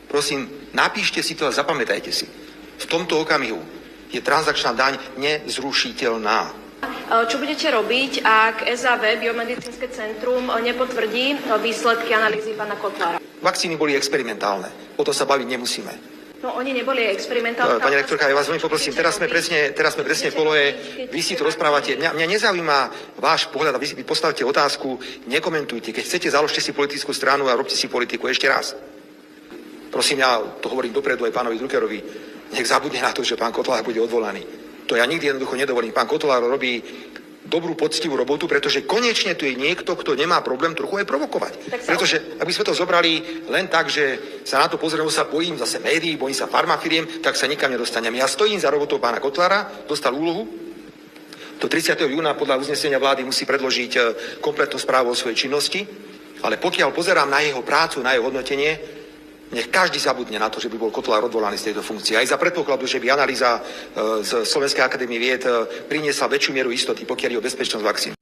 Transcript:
Prosím, napíšte si to a zapamätajte si. V tomto okamihu je transakčná daň nezrušiteľná. Čo budete robiť, ak SAV, Biomedicínske centrum, nepotvrdí výsledky analýzy pána Kotlára? Vakcíny boli experimentálne. O tom sa baviť nemusíme. No, oni neboli experimentálne. Pani rektorka, ja vás veľmi poprosím, teraz sme presne v polohe, vy si to rozprávate. Mňa nezaujíma váš pohľad a vy postavte otázku, nekomentujte. Keď chcete, založte si politickú stranu a robte si politiku ešte raz. Prosím, ja to hovorím dopredu aj pánovi Druckerovi, nech zabudne na to, že pán Kotlár bude odvolaný. To ja nikdy jednoducho nedovolím. Pán Kotlár robí dobrú, poctivú robotu, pretože konečne tu je niekto, kto nemá problém trochu aj provokovať. Pretože aby sme to zobrali len tak, že sa na to pozrieme, sa bojím zase médií, bojím sa farmafiriem, tak sa nikam nedostanem. Ja stojím za robotou pána Kotlára, dostal úlohu. Do 30. júna podľa uznesenia vlády musí predložiť kompletnú správu o svojej činnosti, ale pokiaľ pozerám na jeho prácu, na jeho hodnotenie, nech každý zabudne na to, že by bol Kotlár odvolaný z tejto funkcie. Aj za predpokladu, že by analýza z Slovenskej akadémie vied priniesla väčšiu mieru istoty, pokiaľ je o bezpečnosť vakcín.